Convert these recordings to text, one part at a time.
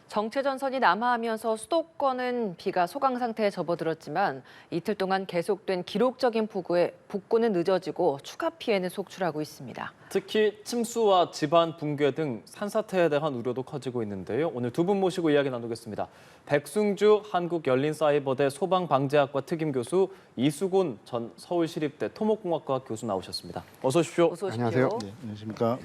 정체전선이 남하하면서 수도권은 비가 소강 상태에 접어들었지만 이틀 동안 계속된 기록적인 복구는 늦어지고 추가 피해는 속출하고 있습니다. 특히 침수와 집안 붕괴 등 산사태에 대한 우려도 커지고 있는데요. 오늘 두 분 모시고 이야기 나누겠습니다. 백승주 한국열린사이버대 소방방재학과 특임교수, 이수곤 전 서울시립대 토목공학과 교수 나오셨습니다. 어서 오십시오. 어서 오십시오. 안녕하세요. 네, 안녕하십니까.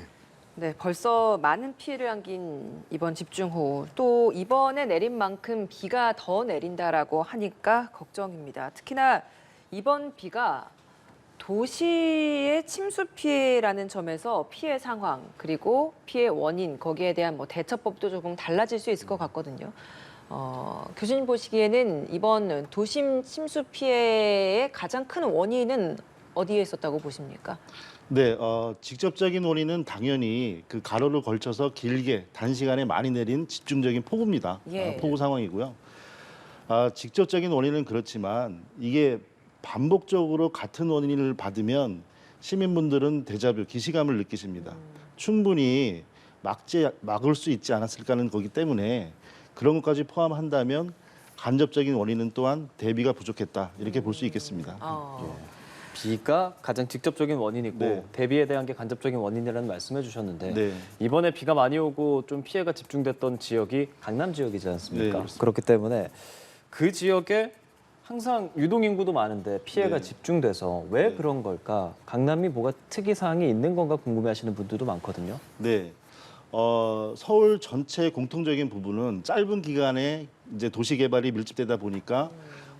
네, 벌써 많은 피해를 안긴 이번 집중호우. 또 이번에 내린 만큼 비가 더 내린다라고 하니까 걱정입니다. 특히나 이번 비가 도시의 침수 피해라는 점에서 피해 상황 그리고 피해 원인 거기에 대한 대처법도 조금 달라질 수 있을 것 같거든요. 교수님 보시기에는 이번 도심 침수 피해의 가장 큰 원인은 어디에 있었다고 보십니까? 네, 직접적인 원인은 당연히 그 가로를 걸쳐서 길게 단시간에 많이 내린 집중적인 폭우입니다. 예. 폭우 상황이고요. 직접적인 원인은 그렇지만 이게 반복적으로 같은 원인을 받으면 시민분들은 데자뷰, 기시감을 느끼십니다. 충분히 막을 수 있지 않았을까 하는 거기 때문에 그런 것까지 포함한다면 간접적인 원인은 또한 대비가 부족했다 이렇게 볼 수 있겠습니다. 비가 가장 직접적인 원인이고 네. 대비에 대한 게 간접적인 원인이라는 말씀해 주셨는데 네. 이번에 비가 많이 오고 좀 피해가 집중됐던 지역이 강남 지역이지 않습니까? 네, 그렇습니다. 그렇기 때문에 그 지역에 항상 유동인구도 많은데 피해가 네. 집중돼서 왜 네. 그런 걸까? 강남이 뭐가 특이사항이 있는 건가 궁금해하시는 분들도 많거든요. 네. 서울 전체 공통적인 부분은 짧은 기간에 이제 도시 개발이 밀집되다 보니까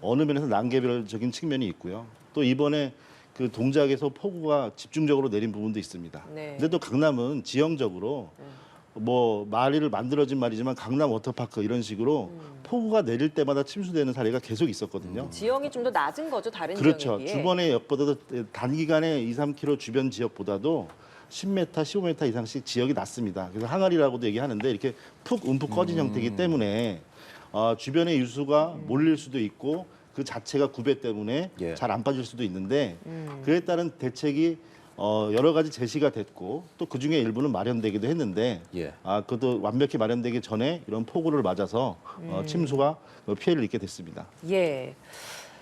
어느 면에서 난개별적인 측면이 있고요. 또 이번에 그 동작에서 폭우가 집중적으로 내린 부분도 있습니다. 네. 근데 또 강남은 지형적으로 마리를 만들어진 말이지만 강남 워터파크 이런 식으로 폭우가 내릴 때마다 침수되는 사례가 계속 있었거든요. 지형이 좀 더 낮은 거죠, 다른 그렇죠. 지역에 비해. 주변의 역보다도 단기간에 2, 3km 주변 지역보다도 10m, 15m 이상씩 지역이 낮습니다. 그래서 항아리라고도 얘기하는데 이렇게 푹 움푹 꺼진 형태이기 때문에 주변의 유수가 몰릴 수도 있고 그 자체가 구배 때문에 예. 잘 안 빠질 수도 있는데 그에 따른 대책이 여러 가지 제시가 됐고 또 그중에 일부는 마련되기도 했는데 예. 그것도 완벽히 마련되기 전에 이런 폭우를 맞아서 침수가 피해를 입게 됐습니다. 예.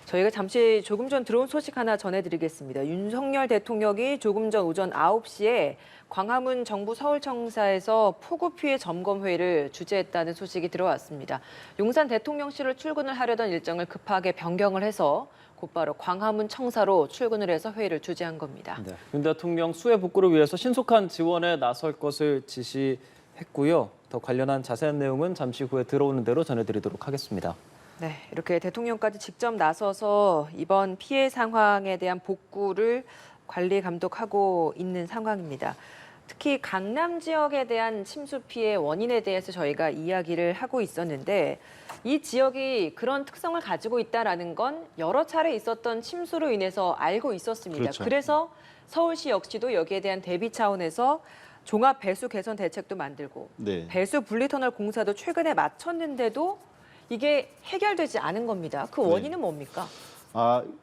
저희가 잠시 조금 전 들어온 소식 하나 전해드리겠습니다. 윤석열 대통령이 조금 전 오전 9시에 광화문 정부 서울청사에서 폭우 피해 점검 회의를 주재했다는 소식이 들어왔습니다. 용산 대통령실을 출근을 하려던 일정을 급하게 변경을 해서 곧바로 광화문 청사로 출근을 해서 회의를 주재한 겁니다. 네. 윤 대통령 수해 복구를 위해서 신속한 지원에 나설 것을 지시했고요. 더 관련한 자세한 내용은 잠시 후에 들어오는 대로 전해드리도록 하겠습니다. 네, 이렇게 대통령까지 직접 나서서 이번 피해 상황에 대한 복구를 관리 감독하고 있는 상황입니다. 특히 강남 지역에 대한 침수 피해 원인에 대해서 저희가 이야기를 하고 있었는데 이 지역이 그런 특성을 가지고 있다라는 건 여러 차례 있었던 침수로 인해서 알고 있었습니다. 그렇죠. 그래서 서울시 역시도 여기에 대한 대비 차원에서 종합 배수 개선 대책도 만들고 네. 배수 분리터널 공사도 최근에 마쳤는데도 이게 해결되지 않은 겁니다. 그 원인은 뭡니까?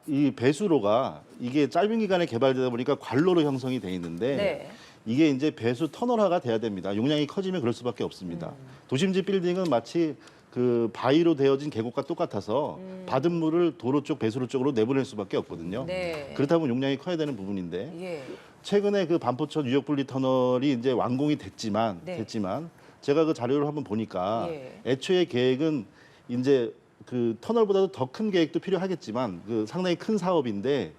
이 배수로가 이게 짧은 기간에 개발되다 보니까 관로로 형성이 돼 있는데 네. 이게 이제 배수 터널화가 돼야 됩니다. 용량이 커지면 그럴 수밖에 없습니다. 도심지 빌딩은 마치 그 바위로 되어진 계곡과 똑같아서 받은 물을 도로 쪽 배수로 쪽으로 내보낼 수밖에 없거든요. 네. 그렇다 보면 용량이 커야 되는 부분인데 예. 최근에 그 반포천 유역분리 터널이 이제 완공이 됐지만 네. 제가 그 자료를 한번 보니까 예. 애초에 계획은 이제 그 터널보다도 더 큰 계획도 필요하겠지만 그 상당히 큰 사업인데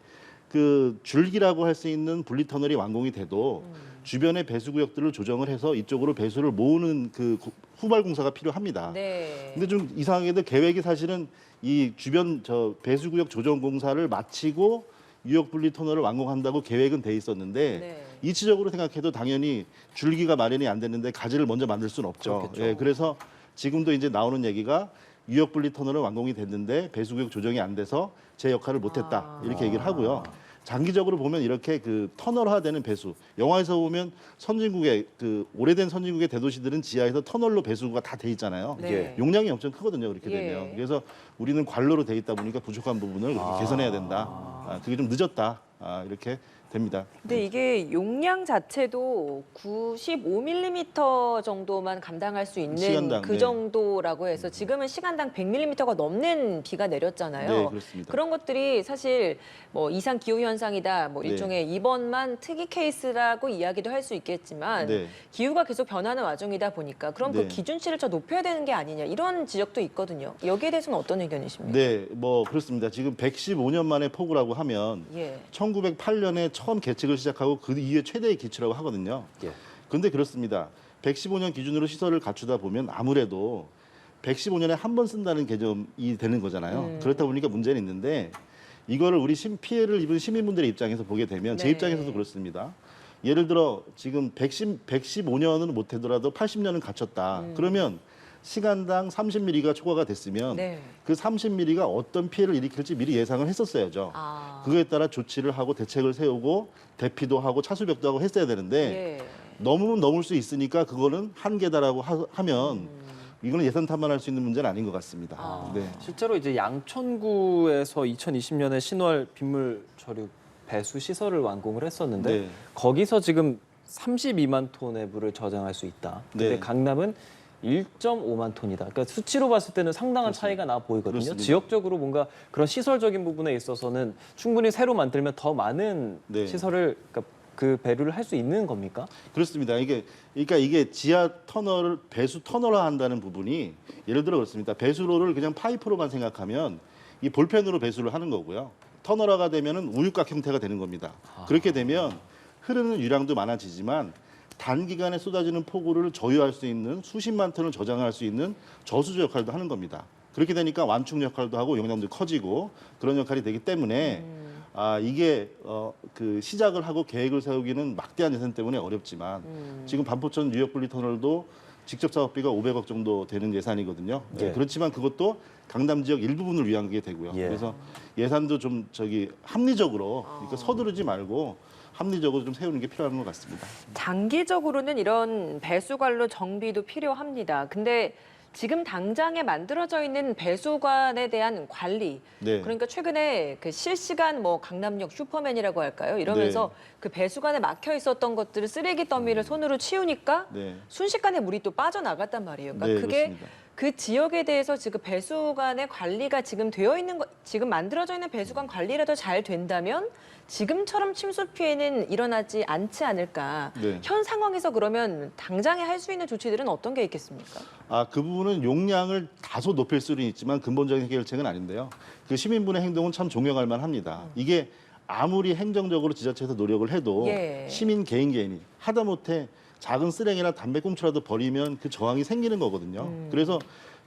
그 줄기라고 할 수 있는 분리 터널이 완공이 돼도 주변의 배수 구역들을 조정을 해서 이쪽으로 배수를 모으는 그 후발 공사가 필요합니다. 네. 근데 좀 이상하게도 계획이 사실은 이 주변 배수 구역 조정 공사를 마치고 유역 분리 터널을 완공한다고 계획은 돼 있었는데 네. 이치적으로 생각해도 당연히 줄기가 마련이 안 됐는데 가지를 먼저 만들 수는 없죠. 그렇겠죠. 예, 그래서 지금도 이제 나오는 얘기가 유역 분리 터널은 완공이 됐는데 배수 구역 조정이 안 돼서 제 역할을 못했다 이렇게 얘기를 하고요. 장기적으로 보면 이렇게 그 터널화되는 배수, 영화에서 보면 선진국의 그 오래된 선진국의 대도시들은 지하에서 터널로 배수가 다 돼 있잖아요. 네. 용량이 엄청 크거든요. 그렇게 예. 되면. 그래서 우리는 관로로 돼 있다 보니까 부족한 부분을 그렇게 개선해야 된다. 그게 좀 늦었다. 이렇게 됩니다. 근데 이게 용량 자체도 95mm 정도만 감당할 수 있는 시간당, 그 네. 정도라고 해서 지금은 시간당 100mm가 넘는 비가 내렸잖아요. 네, 그렇습니다. 그런 것들이 사실 뭐 이상 기후 현상이다, 뭐 네. 일종의 이번만 특이 케이스라고 이야기도 할 수 있겠지만 네. 기후가 계속 변하는 와중이다 보니까 그럼 그 네. 기준치를 더 높여야 되는 게 아니냐 이런 지적도 있거든요. 여기에 대해서는 어떤 의견이십니까? 네, 뭐 그렇습니다. 지금 115년 만에 폭우라고 하면 예. 1908년에 처음 계측을 시작하고 그 이후에 최대의 기치라고 하거든요. 예. 그런데 그렇습니다. 115년 기준으로 시설을 갖추다 보면 아무래도 115년에 한 번 쓴다는 개념이 되는 거잖아요. 그렇다 보니까 문제는 있는데 이거를 우리 피해를 입은 시민분들의 입장에서 보게 되면 제 네. 입장에서도 그렇습니다. 예를 들어 지금 115년은 못하더라도 80년은 갖췄다. 그러면 시간당 30mm가 초과가 됐으면 네. 그 30mm가 어떤 피해를 일으킬지 미리 예상을 했었어야죠. 아. 그거에 따라 조치를 하고 대책을 세우고 대피도 하고 차수벽도 하고 했어야 되는데 예. 넘으면 넘을 수 있으니까 그거는 한계다라고 하면 이거는 예산 탓만할 수 있는 문제는 아닌 것 같습니다. 아. 네. 실제로 이제 양천구에서 2020년에 신월 빗물 처리 배수 시설을 완공을 했었는데 네. 거기서 지금 32만 톤의 물을 저장할 수 있다. 근데 네. 강남은 1.5만 톤이다. 그러니까 수치로 봤을 때는 상당한 그렇습니다. 차이가 나 보이거든요. 그렇습니다. 지역적으로 뭔가 그런 시설적인 부분에 있어서는 충분히 새로 만들면 더 많은 네. 시설을 그러니까 그 배류를 할 수 있는 겁니까? 그렇습니다. 그러니까 이게 지하 터널을 배수 터널화 한다는 부분이 예를 들어 그렇습니다. 배수로를 그냥 파이프로만 생각하면 이 볼펜으로 배수를 하는 거고요. 터널화가 되면은 우유곽 형태가 되는 겁니다. 그렇게 되면 흐르는 유량도 많아지지만 단기간에 쏟아지는 폭우를 저유할 수 있는 수십만 톤을 저장할 수 있는 저수조 역할도 하는 겁니다. 그렇게 되니까 완충 역할도 하고 용량도 커지고 그런 역할이 되기 때문에 이게 그 시작을 하고 계획을 세우기는 막대한 예산 때문에 어렵지만 지금 반포천 뉴욕분리 터널도 직접 사업비가 500억 정도 되는 예산이거든요. 네. 그렇지만 그것도 강남 지역 일부분을 위한 게 되고요. 예. 그래서 예산도 좀 합리적으로 그러니까 서두르지 말고 합리적으로 좀 세우는 게 필요한 것 같습니다. 장기적으로는 이런 배수관로 정비도 필요합니다. 근데 지금 당장에 만들어져 있는 배수관에 대한 관리, 네. 그러니까 최근에 그 실시간 뭐 강남역 슈퍼맨이라고 할까요? 이러면서 네. 그 배수관에 막혀 있었던 것들을 쓰레기 더미를 손으로 치우니까 네. 순식간에 물이 또 빠져나갔단 말이에요. 그러니까 네, 그게 그렇습니다. 그 지역에 대해서 지금 배수관의 관리가 지금 되어 있는 거, 지금 만들어져 있는 배수관 관리라도 잘 된다면 지금처럼 침수 피해는 일어나지 않지 않을까. 네. 현 상황에서 그러면 당장에 할 수 있는 조치들은 어떤 게 있겠습니까? 그 부분은 용량을 다소 높일 수는 있지만 근본적인 해결책은 아닌데요. 그 시민분의 행동은 참 존경할 만합니다. 이게 아무리 행정적으로 지자체에서 노력을 해도 예. 시민 개인이 하다못해 작은 쓰레기나 담배꽁초라도 버리면 그 저항이 생기는 거거든요. 그래서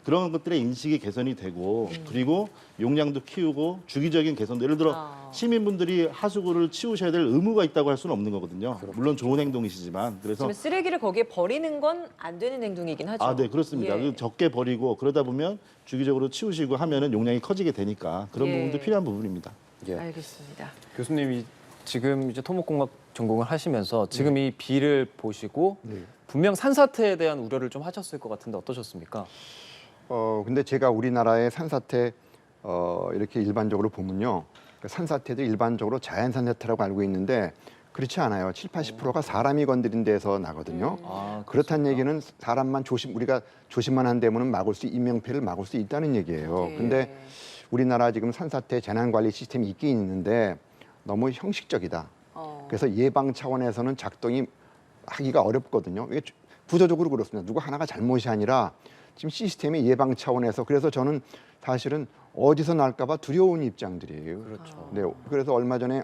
그런 것들의 인식이 개선이 되고 그리고 용량도 키우고 주기적인 개선도 예를 들어 시민분들이 하수구를 치우셔야 될 의무가 있다고 할 수는 없는 거거든요. 물론 좋은 행동이시지만 그래서 지금 쓰레기를 거기에 버리는 건 안 되는 행동이긴 하죠. 네, 그렇습니다. 예. 적게 버리고 그러다 보면 주기적으로 치우시고 하면은 용량이 커지게 되니까 그런 예. 부분도 필요한 부분입니다. 예. 알겠습니다. 교수님이 지금 이제 토목공학 전공을 하시면서 지금 이 비를 보시고 분명 산사태에 대한 우려를 좀 하셨을 것 같은데 어떠셨습니까? 근데 제가 우리나라의 산사태 이렇게 일반적으로 보면요. 산사태도 일반적으로 자연산사태라고 알고 있는데 그렇지 않아요. 70~80%가 사람이 건드린 데서 나거든요. 그렇다는 얘기는 사람만 우리가 조심만 한다면 막을 수 인명피해를 막을 수 있다는 얘기예요. 예. 근데 우리나라 지금 산사태 재난관리 시스템이 있긴 있는데 너무 형식적이다. 그래서 예방 차원에서는 작동이 하기가 어렵거든요. 이게 구조적으로 그렇습니다. 누구 하나가 잘못이 아니라 지금 시스템이 예방 차원에서 그래서 저는 사실은 어디서 날까 봐 두려운 입장들이에요. 그렇죠. 네, 그래서 얼마 전에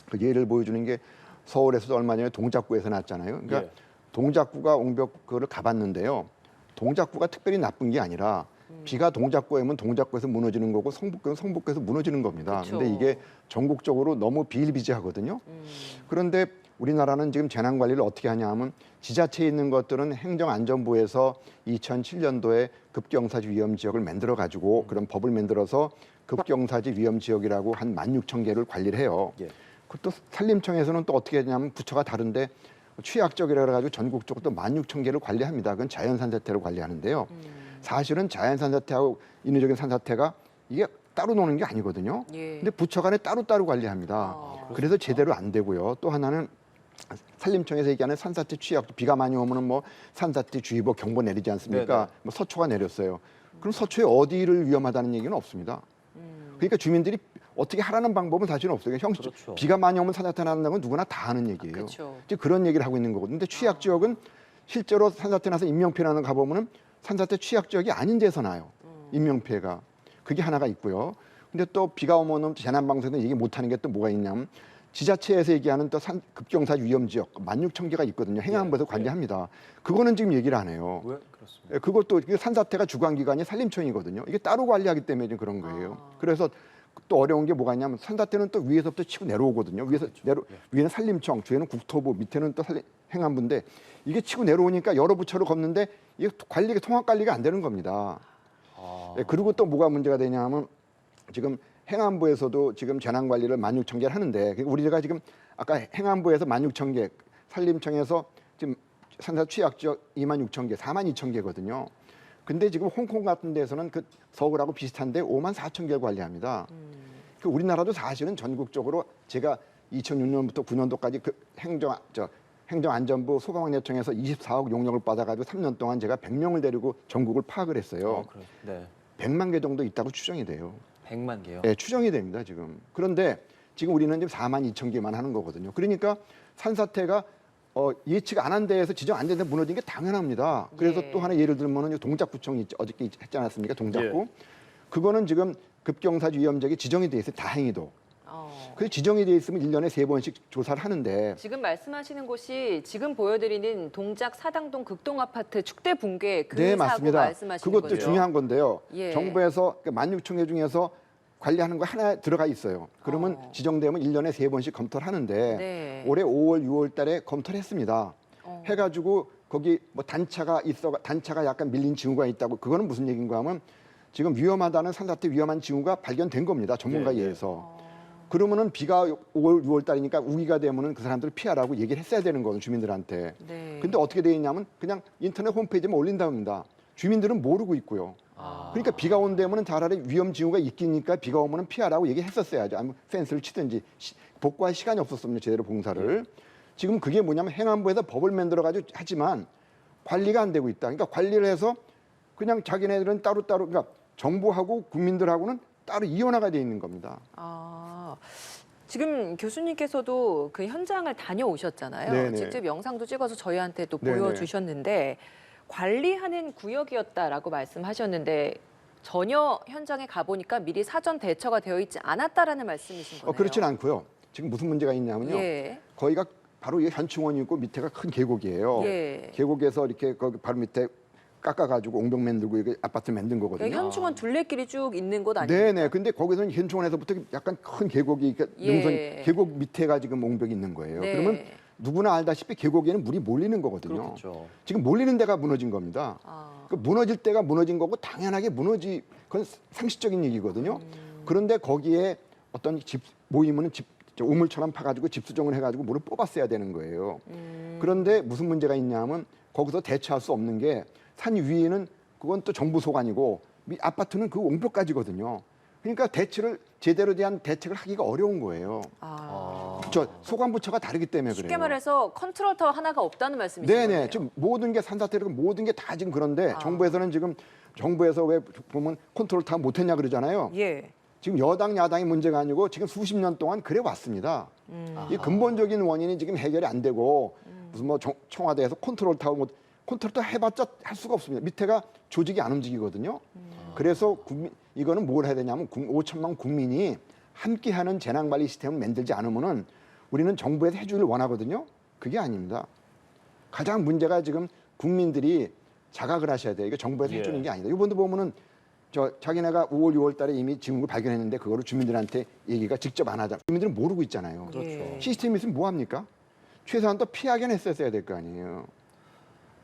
그 예를 보여주는 게 서울에서도 얼마 전에 동작구에서 났잖아요. 그러니까 예. 동작구가 옹벽구를 가봤는데요. 동작구가 특별히 나쁜 게 아니라 비가 동작구에 오면 동작구에서 무너지는 거고 성북구는 성북구에서 무너지는 겁니다. 그쵸. 근데 이게 전국적으로 너무 비일비재하거든요. 그런데 우리나라는 지금 재난 관리를 어떻게 하냐 하면 지자체에 있는 것들은 행정안전부에서 2007년도에 급경사지 위험 지역을 만들어 가지고 그런 법을 만들어서 급경사지 위험 지역이라고 한 16,000개를 관리를 해요. 예. 그것도 산림청에서는 또 어떻게 하냐면 부처가 다른데 취약적이라 가지고 전국적으로 또 16,000개를 관리합니다. 그건 자연산사태로 관리하는데요. 사실은 자연산사태하고 인위적인 산사태가 이게 따로 노는 게 아니거든요. 예. 근데 부처 간에 따로따로 관리합니다. 아, 그래서 제대로 안 되고요. 또 하나는 산림청에서 얘기하는 산사태 취약도 비가 많이 오면은 뭐 산사태 주의보 경보 내리지 않습니까? 네네. 뭐 서초가 내렸어요. 그럼 서초에 어디를 위험하다는 얘기는 없습니다. 그러니까 주민들이 어떻게 하라는 방법은 사실은 없어요. 형식 그렇죠. 비가 많이 오면 산사태 난다는 건 누구나 다 하는 얘기예요. 그렇죠. 이제 그런 얘기를 하고 있는 거거든요. 근데 취약 지역은 실제로 산사태 나서 인명피해나는 가보면은 산사태 취약 지역이 아닌 데서 나요. 인명피해가. 그게 하나가 있고요. 근데 또 비가 오면은 재난방송에서 얘기 못하는 게 또 뭐가 있냐면 지자체에서 얘기하는 또 급경사 위험 지역 16,000개가 있거든요. 행안부에서 예, 관리합니다. 그거는 지금 얘기를 안 해요. 왜 그렇습니까? 예, 그것도 이게 산사태가 주관기관이 산림청이거든요. 이게 따로 관리하기 때문에 지금 그런 거예요. 그래서 또 어려운 게 뭐가 있냐면 산사태는 또 위에서부터 치고 내려오거든요. 위에서 위에는 산림청, 주에는 국토부, 밑에는 또 행안부인데 이게 치고 내려오니까 여러 부처를 걷는데 이게 관리가 통합 관리가 안 되는 겁니다. 예, 그리고 또 뭐가 문제가 되냐면 지금 행안부에서도 지금 재난 관리를 16,000개를 하는데 우리가 지금 아까 행안부에서 16,000개, 산림청에서 지금 산사 취약 지역 26,000개, 42,000개거든요. 근데 지금 홍콩 같은 데서는 그 서울하고 비슷한데 54,000개를 관리합니다. 그 우리나라도 사실은 전국적으로 제가 2006년부터 9년도까지 그 행정안전부 소방관리청에서 24억 용역을 받아가지고 3년 동안 제가 100명을 데리고 전국을 파악을 했어요. 그래. 네. 100만 개 정도 있다고 추정이 돼요. 100만 개요. 네, 추정이 됩니다, 지금. 그런데 지금 우리는 지금 4만 2천 개만 하는 거거든요. 그러니까 산사태가 예측 안 한 데에서 지정 안 된 데 무너진 게 당연합니다. 그래서 예. 또 하나 예를 들면은 동작구청이 어저께 했지 않았습니까? 동작구. 예. 그거는 지금 급경사주 위험지역에 지정이 돼 있어요. 다행히도. 어. 그래서 지정이 돼 있으면 1년에 3번씩 조사를 하는데 지금 말씀하시는 곳이 지금 보여드리는 동작 사당동 극동 아파트 축대 붕괴 그 네, 사고 맞습니다. 말씀하시는 그것도 거죠? 중요한 건데요. 예. 정부에서 16,000개 중에서 관리하는 거 하나 들어가 있어요. 그러면 지정되면 1년에 3번씩 검토를 하는데 네. 올해 5월, 6월 달에 검토를 했습니다. 어. 해가지고 거기 뭐 단차가 약간 밀린 징후가 있다고 그거는 무슨 얘기인가 하면 지금 위험하다는 산사태 위험한 징후가 발견된 겁니다. 전문가에 예, 예. 의해서. 그러면은 비가 5월, 6월 달이니까 우기가 되면은 그 사람들 피하라고 얘기를 했어야 되는 거거든요. 주민들한테. 네. 근데 어떻게 돼 있냐면 그냥 인터넷 홈페이지에 올린답니다. 주민들은 모르고 있고요. 그러니까 비가 온다면은 차라리 위험 징후가 있기니까 비가 오면은 피하라고 얘기했었어야죠. 아니면 펜스를 치든지 복구할 시간이 없었습니다. 제대로 봉사를. 지금 그게 뭐냐면 행안부에서 법을 만들어가지고 하지만 관리가 안 되고 있다. 그러니까 관리를 해서 그냥 자기네들은 따로따로 그러니까 정부하고 국민들하고는 따로 이원화가 돼 있는 겁니다. 아, 지금 교수님께서도 그 현장을 다녀오셨잖아요. 네네. 직접 영상도 찍어서 저희한테 또 네네. 보여주셨는데 관리하는 구역이었다라고 말씀하셨는데 전혀 현장에 가보니까 미리 사전 대처가 되어 있지 않았다라는 말씀이신 거네요. 그렇진 않고요. 지금 무슨 문제가 있냐면요. 예. 거기가 바로 이 현충원이 있고 밑에가 큰 계곡이에요. 예. 계곡에서 이렇게 거기 바로 밑에 깎아가지고 옹벽 만들고 이게 아파트 만든 거거든요. 현충원 둘레길이 쭉 있는 곳 아니에요? 네네. 근데 거기서는 현충원에서부터 약간 큰 계곡이 그러니까 예. 능선 계곡 밑에가 지금 옹벽이 있는 거예요. 네. 그러면 누구나 알다시피 계곡에는 물이 몰리는 거거든요. 그렇겠죠. 지금 몰리는 데가 무너진 겁니다. 아, 그 무너질 때가 무너진 거고 당연하게 그건 상식적인 얘기거든요. 그런데 거기에 어떤 집 모이면은 우물처럼 파가지고 집수정을 해가지고 물을 뽑았어야 되는 거예요. 그런데 무슨 문제가 있냐면 거기서 대처할 수 없는 게 산 위에는 그건 또 정부 소관이고 아파트는 그 옹벽까지거든요. 그러니까 제대로 대한 대책을 하기가 어려운 거예요. 저 소관부처가 다르기 때문에 그래요. 쉽게 말해서 컨트롤 타워 하나가 없다는 말씀이신 네네. 거네요. 지금 모든 게 산사태고 모든 게 다 지금 그런데 아. 정부에서는 지금 정부에서 왜 보면 컨트롤 다 못했냐 그러잖아요. 예. 지금 여당 야당이 문제가 아니고 지금 수십 년 동안 그래 왔습니다. 이 근본적인 원인이 지금 해결이 안 되고 무슨 뭐 청와대에서 컨트롤 타워 해봤자 할 수가 없습니다. 밑에가 조직이 안 움직이거든요. 그래서 이거는 뭘 해야 되냐면 5천만 국민이 함께하는 재난관리 시스템을 만들지 않으면은 우리는 정부에서 해주기를 원하거든요. 그게 아닙니다. 가장 문제가 지금 국민들이 자각을 하셔야 돼요. 이게 정부에서 예. 해주는 게 아니다. 이번도 보면은 자기네가 5월, 6월 달에 이미 징후를 발견했는데 그거를 주민들한테 얘기가 직접 안 하자. 주민들은 모르고 있잖아요. 그렇죠. 예. 시스템이 있으면 뭐 합니까? 최소한 또 피하긴 했었어야 될 거 아니에요.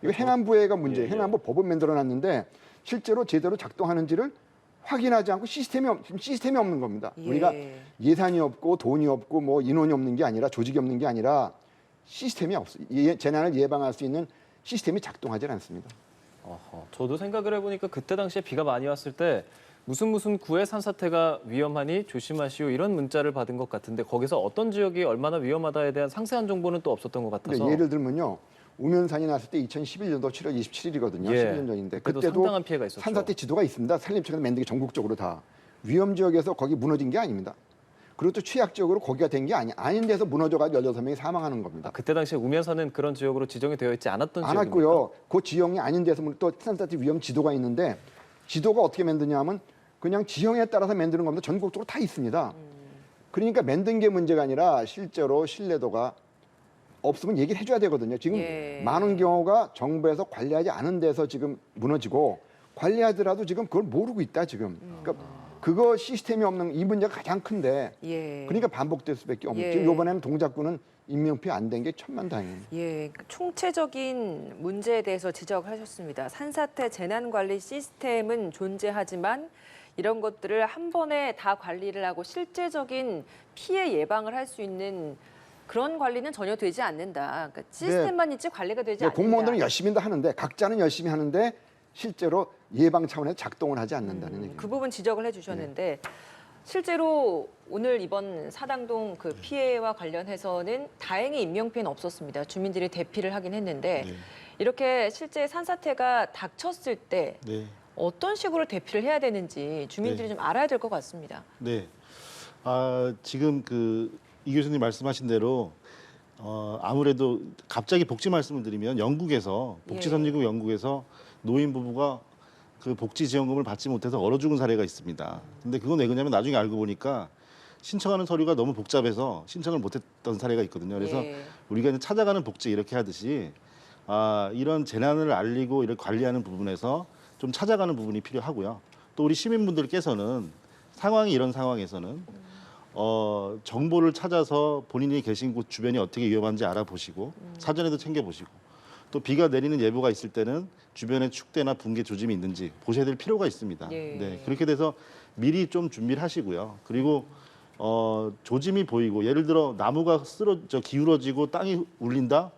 이거 행안부가 문제예요. 예, 예. 행안부 법을 만들어놨는데 실제로 제대로 작동하는지를 확인하지 않고 시스템이 없는 겁니다. 예. 우리가 예산이 없고 돈이 없고 뭐 인원이 없는 게 아니라 조직이 없는 게 아니라 시스템이 없어요. 재난을 예방할 수 있는 시스템이 작동하지 않습니다. 저도 생각을 해보니까 그때 당시에 비가 많이 왔을 때 무슨 구의 산사태가 위험하니 조심하시오 이런 문자를 받은 것 같은데 거기서 어떤 지역이 얼마나 위험하다에 대한 상세한 정보는 또 없었던 것 같아서. 근데 예를 들면요. 우면산이 났을 때 2011년도 7월 27일이거든요. 예. 11년 전인데 그때도 그때도 상당한 피해가 있었죠. 산사태 지도가 있습니다. 산림청에서 만든 게 전국적으로 다 위험 지역에서 거기 무너진 게 아닙니다. 그리고 또 취약 지역으로 거기가 된 게 아닌 데서 무너져가지고 16명이 사망하는 겁니다. 그때 당시에 우면산은 그런 지역으로 지정이 되어 있지 않았던 지역입니까? 않았고요. 그 지형이 아닌 데서 또 산사태 위험 지도가 있는데 지도가 어떻게 만드냐면 그냥 지형에 따라서 만드는 겁니다. 전국적으로 다 있습니다. 그러니까 만든 게 문제가 아니라 실제로 신뢰도가 없으면 얘기를 해줘야 되거든요. 지금 예. 많은 경우가 정부에서 관리하지 않은 데서 지금 무너지고 관리하더라도 지금 그걸 모르고 있다 지금. 그러니까 그거 시스템이 없는 이 문제가 가장 큰데 예. 그러니까 반복될 수밖에 없죠. 예. 지금 이번에는 동작구는 인명피해 안 된 게 천만다행입니다. 예, 그 총체적인 문제에 대해서 지적을 하셨습니다. 산사태 재난관리 시스템은 존재하지만 이런 것들을 한 번에 다 관리를 하고 실제적인 피해 예방을 할 수 있는 그런 관리는 전혀 되지 않는다. 그러니까 시스템만 있지 관리가 되지 않는다. 공무원들은 열심히 하는데 각자는 열심히 하는데 실제로 예방 차원에서 작동을 하지 않는다는 얘기입니다. 그 부분 지적을 해주셨는데 실제로 오늘 이번 사당동 그 피해와 관련해서는 다행히 인명피해는 없었습니다. 주민들이 대피를 하긴 했는데 네. 이렇게 실제 산사태가 닥쳤을 때 네. 어떤 식으로 대피를 해야 되는지 주민들이 네. 좀 알아야 될 것 같습니다. 네. 지금 이 교수님 말씀하신 대로 아무래도 갑자기 복지 말씀을 드리면 영국에서 복지선진국 영국에서 노인 부부가 그 복지 지원금을 받지 못해서 얼어 죽은 사례가 있습니다. 근데 그건 왜 그러냐면 나중에 알고 보니까 신청하는 서류가 너무 복잡해서 신청을 못했던 사례가 있거든요. 그래서 예. 우리가 이제 찾아가는 복지 이렇게 하듯이 이런 재난을 알리고 이렇게 관리하는 부분에서 좀 찾아가는 부분이 필요하고요. 또 우리 시민분들께서는 상황이 이런 상황에서는 정보를 찾아서 본인이 계신 곳 주변이 어떻게 위험한지 알아보시고 사전에도 챙겨보시고 또 비가 내리는 예보가 있을 때는 주변에 축대나 붕괴 조짐이 있는지 보셔야 될 필요가 있습니다. 예. 네, 그렇게 돼서 미리 좀 준비를 하시고요. 그리고 조짐이 보이고 예를 들어 나무가 기울어지고 땅이 울린다.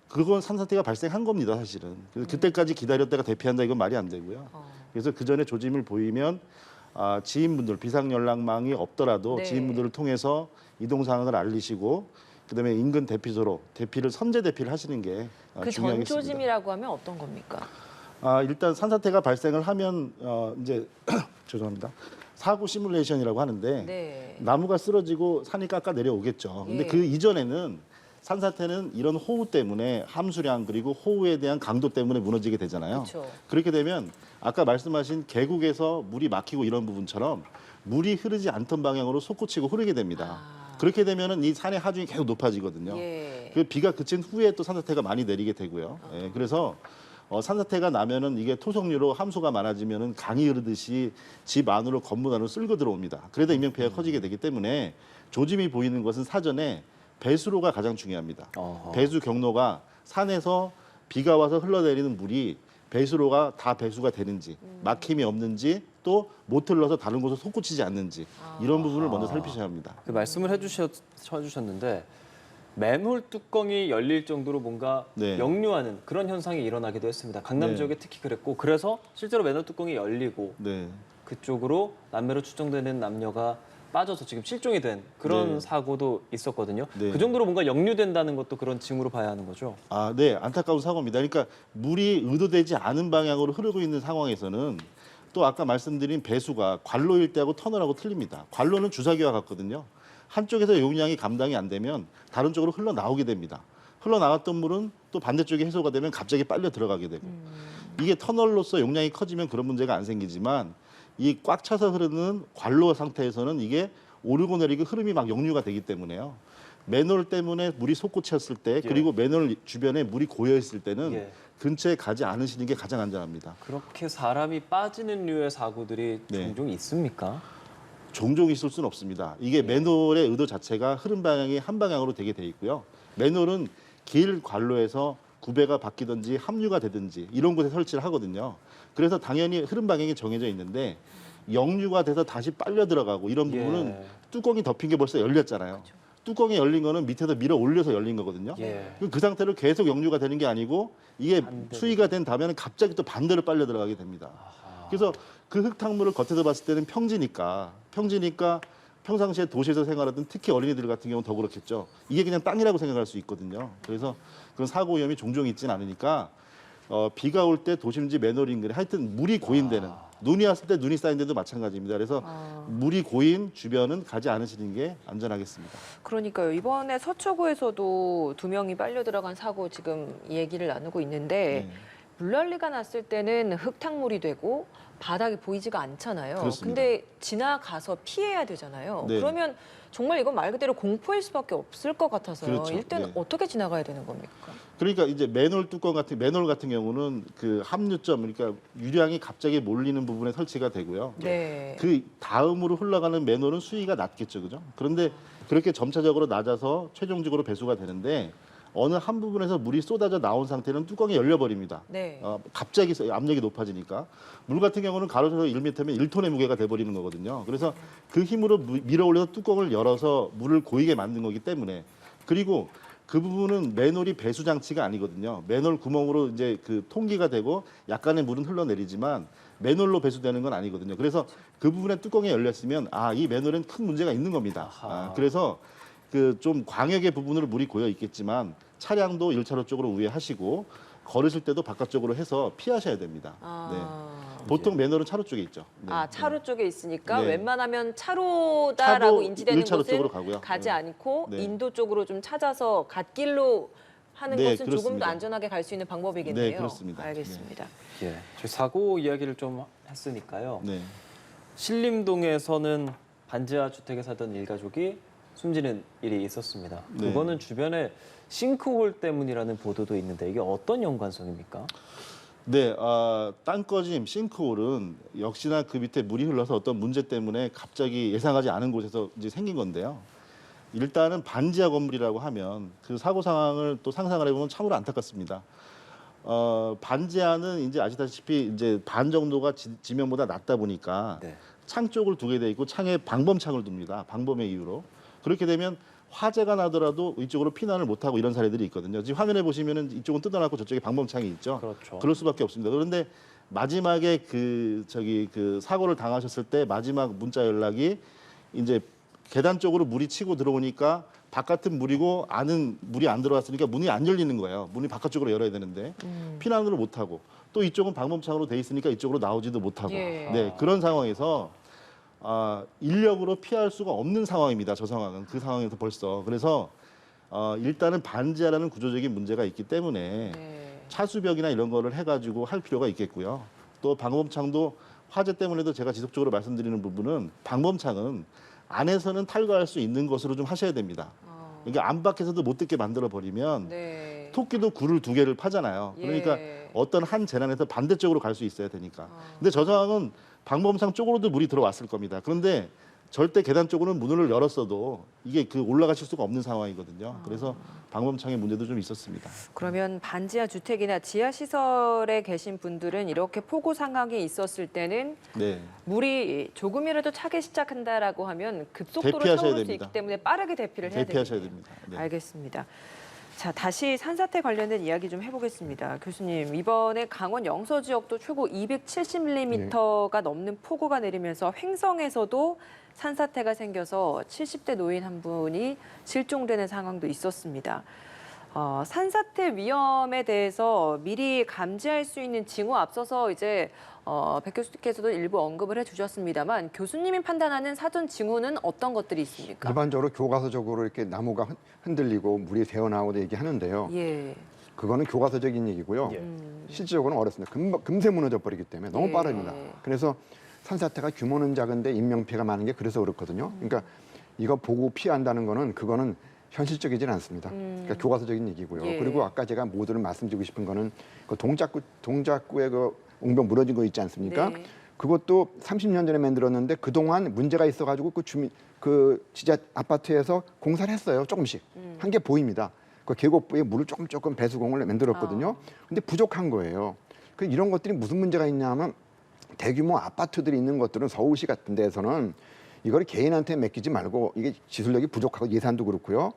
그건 산사태가 발생한 겁니다, 사실은. 그래서 그때까지 기다렸다가 대피한다 이건 말이 안 되고요. 그래서 그 전에 조짐을 보이면 지인분들 비상연락망이 없더라도 네. 지인분들을 통해서 이동 상황을 알리시고 그다음에 인근 대피소로 대피를 선제 대피를 하시는 게 그 중요하겠습니다. 전조짐이라고 하면 어떤 겁니까? 일단 산사태가 발생을 하면 이제 죄송합니다. 사고 시뮬레이션이라고 하는데 네. 나무가 쓰러지고 산이 깎아 내려오겠죠. 근데 예. 그 이전에는 산사태는 이런 호우 때문에 함수량 그리고 호우에 대한 강도 때문에 무너지게 되잖아요. 그렇죠. 그렇게 되면 아까 말씀하신 계곡에서 물이 막히고 이런 부분처럼 물이 흐르지 않던 방향으로 솟구치고 흐르게 됩니다. 그렇게 되면은 이 산의 하중이 계속 높아지거든요. 예. 그 비가 그친 후에 또 산사태가 많이 내리게 되고요. 예, 그래서 산사태가 나면은 이게 토속류로 함수가 많아지면은 강이 흐르듯이 집 안으로 건물 안으로 쓸고 들어옵니다. 그래도 인명피해가 커지게 되기 때문에 조짐이 보이는 것은 사전에 배수로가 가장 중요합니다. 어허. 배수 경로가 산에서 비가 와서 흘러내리는 물이 배수로가 다 배수가 되는지 막힘이 없는지 또 못 흘러서 다른 곳으로 솟구치지 않는지 이런 부분을 먼저 살피셔야 합니다. 그 말씀을 해주셨는데 맨홀 뚜껑이 열릴 정도로 뭔가 네. 역류하는 그런 현상이 일어나기도 했습니다. 강남 네. 지역에 특히 그랬고 그래서 실제로 맨홀 뚜껑이 열리고 네. 그쪽으로 남매로 추정되는 남녀가 빠져서 지금 실종이 된 그런 네. 사고도 있었거든요. 네. 그 정도로 뭔가 역류된다는 것도 그런 징후로 봐야 하는 거죠. 네, 안타까운 사고입니다. 그러니까 물이 의도되지 않은 방향으로 흐르고 있는 상황에서는 또 아까 말씀드린 배수가 관로일 때하고 터널하고 틀립니다. 관로는 주사기와 같거든요. 한쪽에서 용량이 감당이 안 되면 다른 쪽으로 흘러나오게 됩니다. 흘러나갔던 물은 또 반대쪽에 해소가 되면 갑자기 빨려 들어가게 되고 이게 터널로서 용량이 커지면 그런 문제가 안 생기지만 이 꽉 차서 흐르는 관로 상태에서는 이게 오르고 내리고 흐름이 막 역류가 되기 때문에요. 맨홀 때문에 물이 솟구쳤을 때 그리고 맨홀 주변에 물이 고여 있을 때는 예. 근처에 가지 않으시는 게 가장 안전합니다. 그렇게 사람이 빠지는 류의 사고들이 네. 종종 있습니까? 종종 있을 수는 없습니다. 이게 맨홀의 의도 자체가 흐름 방향이 한 방향으로 되게 돼 있고요. 맨홀은 길 관로에서 구배가 바뀌든지 합류가 되든지 이런 곳에 설치를 하거든요. 그래서 당연히 흐름 방향이 정해져 있는데 역류가 돼서 다시 빨려 들어가고 이런 부분은 예. 뚜껑이 덮인 게 벌써 열렸잖아요. 뚜껑이 열린 거는 밑에서 밀어 올려서 열린 거거든요. 예. 그 상태로 계속 역류가 되는 게 아니고 이게 반대로. 수위가 된 다음에는 갑자기 또 반대로 빨려 들어가게 됩니다. 그래서 그 흙탕물을 겉에서 봤을 때는 평지니까 평상시에 도시에서 생활하던 특히 어린이들 같은 경우는 더 그렇겠죠. 이게 그냥 땅이라고 생각할 수 있거든요. 그래서 그런 사고 위험이 종종 있지는 않으니까 비가 올 때 도심지 맨홀 인근에 하여튼 물이 고인 데는 눈이 왔을 때 눈이 쌓인 데도 마찬가지입니다. 그래서 물이 고인 주변은 가지 않으시는 게 안전하겠습니다. 그러니까요. 이번에 서초구에서도 2명이 빨려 들어간 사고 지금 얘기를 나누고 있는데 네. 물난리가 났을 때는 흙탕물이 되고 바닥이 보이지가 않잖아요. 그렇습니다. 근데 지나가서 피해야 되잖아요. 네. 그러면 정말 이건 말 그대로 공포일 수밖에 없을 것 같아서요. 그렇죠. 일단 네. 어떻게 지나가야 되는 겁니까? 그러니까 이제 맨홀 같은 경우는 그 합류점 그러니까 유량이 갑자기 몰리는 부분에 설치가 되고요. 네. 그 다음으로 흘러가는 맨홀은 수위가 낮겠죠, 그죠? 그런데 그렇게 점차적으로 낮아서 최종적으로 배수가 되는데 어느 한 부분에서 물이 쏟아져 나온 상태는 뚜껑이 열려버립니다. 네. 갑자기 압력이 높아지니까 물 같은 경우는 가로세로 1m면 1톤의 무게가 돼버리는 거거든요. 그래서 그 힘으로 밀어 올려서 뚜껑을 열어서 물을 고이게 만든 거기 때문에 그리고 그 부분은 맨홀이 배수 장치가 아니거든요. 맨홀 구멍으로 이제 그 통기가 되고 약간의 물은 흘러내리지만 맨홀로 배수되는 건 아니거든요. 그래서 그 부분에 뚜껑이 열렸으면 이 맨홀엔 큰 문제가 있는 겁니다. 그래서 그 좀 광역의 부분으로 물이 고여 있겠지만 차량도 1차로 쪽으로 우회하시고 걸으실 때도 바깥쪽으로 해서 피하셔야 됩니다. 네. 보통 맨홀은 차로 쪽에 있죠. 네. 차로 쪽에 있으니까 네. 웬만하면 차로다라고 차로 인지되는 1차로 곳은 쪽으로 가고요. 가지 네. 않고 네. 인도 쪽으로 좀 찾아서 갓길로 하는 네, 것은 조금 더 그렇습니다. 안전하게 갈 수 있는 방법이겠네요. 네, 그렇습니다. 알겠습니다. 예, 저희 사고 이야기를 좀 했으니까요. 네. 신림동에서는 반지하 주택에 살던 일가족이 숨지는 일이 있었습니다. 네. 그거는 주변에 싱크홀 때문이라는 보도도 있는데 이게 어떤 연관성입니까? 네, 땅꺼짐, 싱크홀은 역시나 그 밑에 물이 흘러서 어떤 문제 때문에 갑자기 예상하지 않은 곳에서 이제 생긴 건데요. 일단은 반지하 건물이라고 하면 그 사고 상황을 또 상상을 해보면 참으로 안타깝습니다. 반지하는 이제 아시다시피 이제 반 정도가 지면보다 낮다 보니까 네. 창 쪽을 두게 돼 있고 창에 방범창을 둡니다. 방범의 이유로. 그렇게 되면 화재가 나더라도 이쪽으로 피난을 못하고 이런 사례들이 있거든요. 지금 화면에 보시면은 이쪽은 뜯어놨고 저쪽에 방범창이 있죠. 그렇죠. 그럴 수밖에 없습니다. 그런데 마지막에 그 사고를 당하셨을 때 마지막 문자 연락이 이제 계단 쪽으로 물이 치고 들어오니까 바깥은 물이고 안은 물이 안 들어왔으니까 문이 안 열리는 거예요. 문이 바깥쪽으로 열어야 되는데 피난으로 못하고 또 이쪽은 방범창으로 돼 있으니까 이쪽으로 나오지도 못하고 예. 네 그런 상황에서 인력으로 피할 수가 없는 상황입니다. 저 상황은 그 상황에서 벌써 그래서 일단은 반지하라는 구조적인 문제가 있기 때문에 네. 차수벽이나 이런 거를 해가지고 할 필요가 있겠고요. 또 방범창도 화재 때문에도 제가 지속적으로 말씀드리는 부분은 방범창은 안에서는 탈거할 수 있는 것으로 좀 하셔야 됩니다. 그러니까 안 밖에서도 못 듣게 만들어 버리면 네. 토끼도 굴을 2개를 파잖아요. 그러니까 예. 어떤 한 재난에서 반대쪽으로 갈 수 있어야 되니까. 근데 저 상황은 방범창 쪽으로도 물이 들어왔을 겁니다. 그런데 절대 계단 쪽으로는 문을 열었어도 이게 그 올라가실 수가 없는 상황이거든요. 그래서 방범창의 문제도 좀 있었습니다. 그러면 반지하 주택이나 지하 시설에 계신 분들은 이렇게 폭우 상황이 있었을 때는 네. 물이 조금이라도 차기 시작한다라고 하면 급속도로 대피하셔야 차오를 수 됩니다. 있기 때문에 빠르게 대피를 해야 대피하셔야 되겠네요. 됩니다. 네. 알겠습니다. 자, 다시 산사태 관련된 이야기 좀 해보겠습니다. 교수님, 이번에 강원 영서 지역도 최고 270mm가 넘는 폭우가 내리면서 횡성에서도 산사태가 생겨서 70대 노인 한 분이 실종되는 상황도 있었습니다. 산사태 위험에 대해서 미리 감지할 수 있는 징후 앞서서 이제 백 교수께서도 일부 언급을 해주셨습니다만 교수님이 판단하는 사전 징후는 어떤 것들이 있습니까? 일반적으로 교과서적으로 이렇게 나무가 흔들리고 물이 새어나오고 얘기하는데요. 예. 그거는 교과서적인 얘기고요. 예. 실질적으로는 어렵습니다. 금세 무너져 버리기 때문에 너무 예. 빠릅니다. 그래서 산사태가 규모는 작은데 인명피해가 많은 게 그래서 그렇거든요. 그러니까 이거 보고 피한다는 거는 그거는 현실적이진 않습니다. 그러니까 교과서적인 얘기고요. 예. 그리고 아까 제가 모두를 말씀드리고 싶은 거는 그 동작구에 그 옹벽 무너진 거 있지 않습니까? 네. 그것도 30년 전에 만들었는데 그동안 문제가 있어가지고 그 지자 아파트에서 공사를 했어요. 조금씩 한 게 보입니다. 그 계곡부에 물을 조금 배수공을 만들었거든요. 근데 부족한 거예요. 그 이런 것들이 무슨 문제가 있냐면 대규모 아파트들이 있는 것들은 서울시 같은 데에서는 이걸 개인한테 맡기지 말고 이게 기술력이 부족하고 예산도 그렇고요.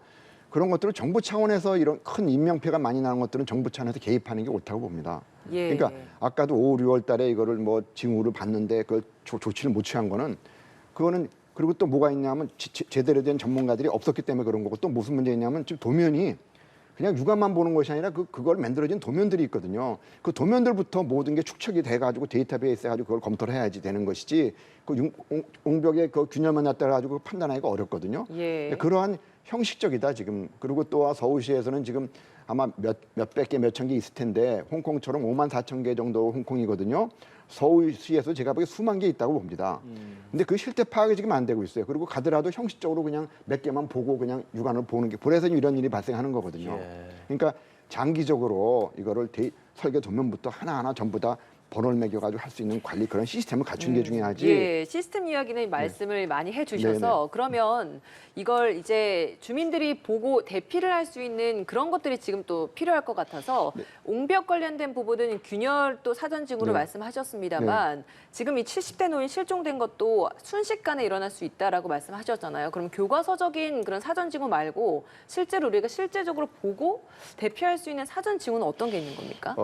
그런 것들을 정부 차원에서 이런 큰 인명피해가 많이 나는 것들은 정부 차원에서 개입하는 게 옳다고 봅니다. 예. 그러니까 아까도 5, 6월 달에 이거를 뭐 징후를 봤는데 그걸 조치를 못 취한 거는 그거는 그리고 또 뭐가 있냐면 제대로 된 전문가들이 없었기 때문에 그런 거고 또 무슨 문제 있냐면 지금 도면이 그냥 육안만 보는 것이 아니라 그걸 만들어진 도면들이 있거든요. 그 도면들부터 모든 게 축적이 돼가지고 데이터베이스에 가지고 그걸 검토를 해야지 되는 것이지 그 옹벽의 그 균열만 나타나가지고 판단하기가 어렵거든요. 예. 그러한 형식적이다 지금. 그리고 또 서울시에서는 지금 아마 몇백 개, 몇천 개 있을 텐데 홍콩처럼 5만 4천 개 정도 홍콩이거든요. 서울시에서 제가 보기에 수만 개 있다고 봅니다. 근데 그 실태 파악이 지금 안 되고 있어요. 그리고 가더라도 형식적으로 그냥 몇 개만 보고 그냥 육안으로 보는 게 그래서 이런 일이 발생하는 거거든요. 예. 그러니까 장기적으로 이거를 설계 도면부터 하나하나 전부 다 번호를 매겨가지고 할 수 있는 관리 그런 시스템을 갖춘 게 중요하지. 예, 시스템 이야기는 말씀을 많이 해주셔서 그러면 이걸 이제 주민들이 보고 대피를 할 수 있는 그런 것들이 지금 또 필요할 것 같아서 옹벽 관련된 부분은 균열 또 사전징후로 네. 말씀하셨습니다만 지금 이 70대 노인 실종된 것도 순식간에 일어날 수 있다라고 말씀하셨잖아요. 그럼 교과서적인 그런 사전징후 말고 실제로 우리가 실제적으로 보고 대피할 수 있는 사전징후는 어떤 게 있는 겁니까?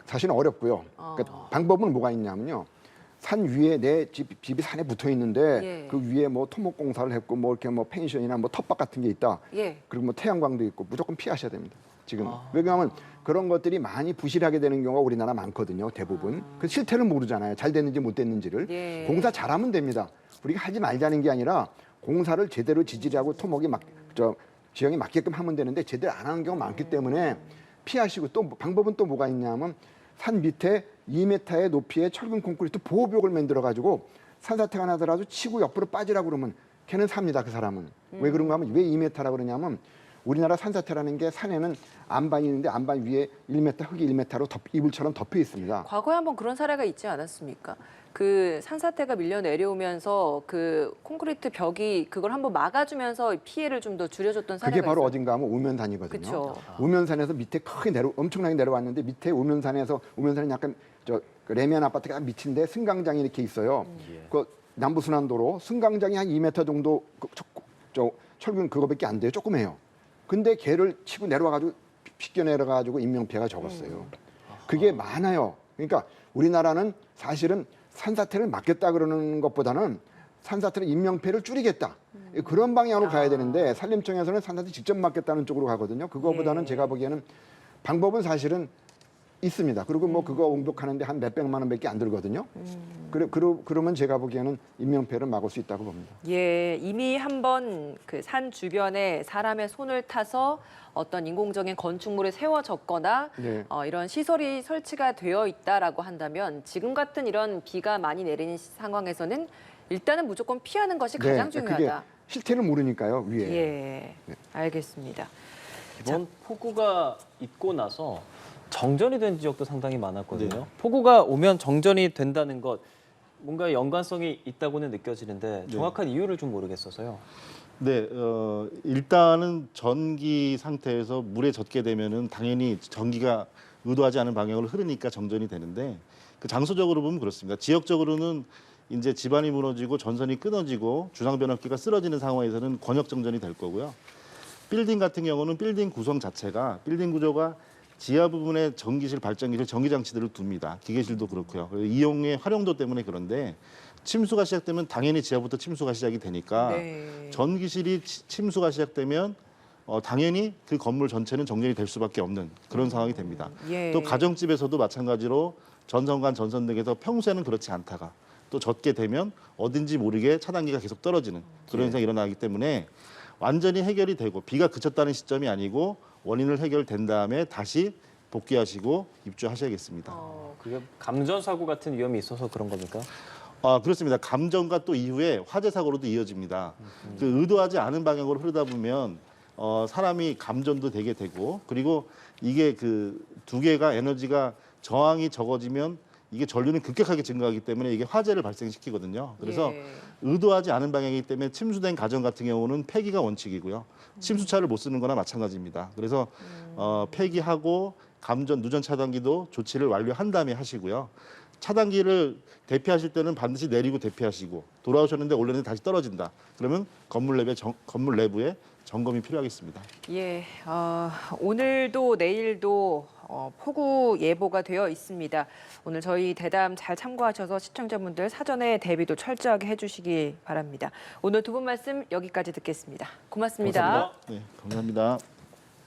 사실은 어렵고요. 그러니까 방법은 뭐가 있냐면요. 산 위에 내 집이 산에 붙어 있는데 예. 그 위에 뭐 토목 공사를 했고 뭐 이렇게 뭐 펜션이나 뭐 텃밭 같은 게 있다. 예. 그리고 뭐 태양광도 있고 무조건 피하셔야 됩니다. 지금 왜냐하면 그런 것들이 많이 부실하게 되는 경우가 우리나라 많거든요. 대부분 그 실태를 모르잖아요. 잘 됐는지 못 됐는지를 예. 공사 잘하면 됩니다. 우리가 하지 말자는 게 아니라 공사를 제대로 지지하고 토목이 지형에 맞게끔 하면 되는데 제대로 안 하는 경우가 많기 때문에 피하시고 또 방법은 또 뭐가 있냐면 산 밑에 2m의 높이의 철근 콘크리트 보호벽을 만들어 가지고 산사태가 나더라도 치고 옆으로 빠지라고 그러면 걔는 삽니다. 그 사람은. 왜 그런가 하면 왜 2m라고 그러냐면 우리나라 산사태라는 게 산에는 안반이 있는데 안반 위에 1m 흙이 1m로 이불처럼 덮여 있습니다. 과거에 한번 그런 사례가 있지 않았습니까? 그 산사태가 밀려 내려오면서 그 콘크리트 벽이 그걸 한번 막아주면서 피해를 좀 더 줄여줬던 사례가 그게 바로 있어요. 어딘가 하면 우면산이거든요. 그쵸. 우면산에서 밑에 크게 엄청나게 내려왔는데 밑에 우면산은 약간 그 레미안 아파트가 밑인데 승강장이 이렇게 있어요. 그 남부순환도로 승강장이 한 2m 정도 철근 그거밖에 안 돼요. 조그매요. 근데 걔를 치고 내려와가지고 빗겨 내려가지고 인명피해가 적었어요. 그게 많아요. 그러니까 우리나라는 사실은 산사태를 막겠다 그러는 것보다는 산사태를 인명피해를 줄이겠다. 그런 방향으로 가야 되는데 산림청에서는 산사태 직접 막겠다는 쪽으로 가거든요. 그거보다는 제가 보기에는 방법은 사실은 있습니다. 그리고 뭐 그거 옹벽하는데 한 몇백만 원밖에 안 들거든요. 그러면 제가 보기에는 인명피해를 막을 수 있다고 봅니다. 예, 이미 한번 그 산 주변에 사람의 손을 타서 어떤 인공적인 건축물이 세워졌거나 네. 이런 시설이 설치가 되어 있다라고 한다면 지금 같은 이런 비가 많이 내리는 상황에서는 일단은 무조건 피하는 것이 가장 중요하다. 그게 실태를 모르니까요, 위에. 예, 알겠습니다. 이번 폭우가 있고 나서 정전이 된 지역도 상당히 많았거든요. 네. 폭우가 오면 정전이 된다는 것 뭔가 연관성이 있다고는 느껴지는데 정확한 이유를 좀 모르겠어서요. 네, 일단은 전기 상태에서 물에 젖게 되면은 당연히 전기가 의도하지 않은 방향으로 흐르니까 정전이 되는데 그 장소적으로 보면 그렇습니다. 지역적으로는 이제 집안이 무너지고 전선이 끊어지고 주상변압기가 쓰러지는 상황에서는 권역 정전이 될 거고요. 빌딩 같은 경우는 빌딩 구성 자체가 빌딩 구조가 지하 부분에 전기실, 발전기실, 전기장치들을 둡니다. 기계실도 그렇고요. 이용의 활용도 때문에 그런데 침수가 시작되면 당연히 지하부터 침수가 시작이 되니까 네. 전기실이 침수가 시작되면 당연히 그 건물 전체는 정전이 될 수밖에 없는 그런 상황이 됩니다. 예. 또 가정집에서도 마찬가지로 전선관, 전선 등에서 평소에는 그렇지 않다가 또 젖게 되면 어딘지 모르게 차단기가 계속 떨어지는 그런 현상이 일어나기 때문에 완전히 해결이 되고 비가 그쳤다는 시점이 아니고 원인을 해결된 다음에 다시 복귀하시고 입주하셔야겠습니다. 그게 감전 사고 같은 위험이 있어서 그런 겁니까? 그렇습니다. 감전과 또 이후에 화재 사고로도 이어집니다. 그 의도하지 않은 방향으로 흐르다 보면 사람이 감전도 되게 되고 그리고 이게 그 두 개가 에너지가 저항이 적어지면 이게 전류는 급격하게 증가하기 때문에 이게 화재를 발생시키거든요. 그래서 예. 의도하지 않은 방향이기 때문에 침수된 가정 같은 경우는 폐기가 원칙이고요. 침수차를 못 쓰는 거나 마찬가지입니다. 그래서 폐기하고 감전, 누전 차단기도 조치를 완료한 다음에 하시고요. 차단기를 대피하실 때는 반드시 내리고 대피하시고 돌아오셨는데 올렸는데 다시 떨어진다. 그러면 건물 내부에 점검이 필요하겠습니다. 예, 오늘도 내일도 폭우 예보가 되어 있습니다. 오늘 저희 대담 잘 참고하셔서 시청자분들 사전에 대비도 철저하게 해주시기 바랍니다. 오늘 두 분 말씀 여기까지 듣겠습니다. 고맙습니다. 감사합니다. 네, 감사합니다.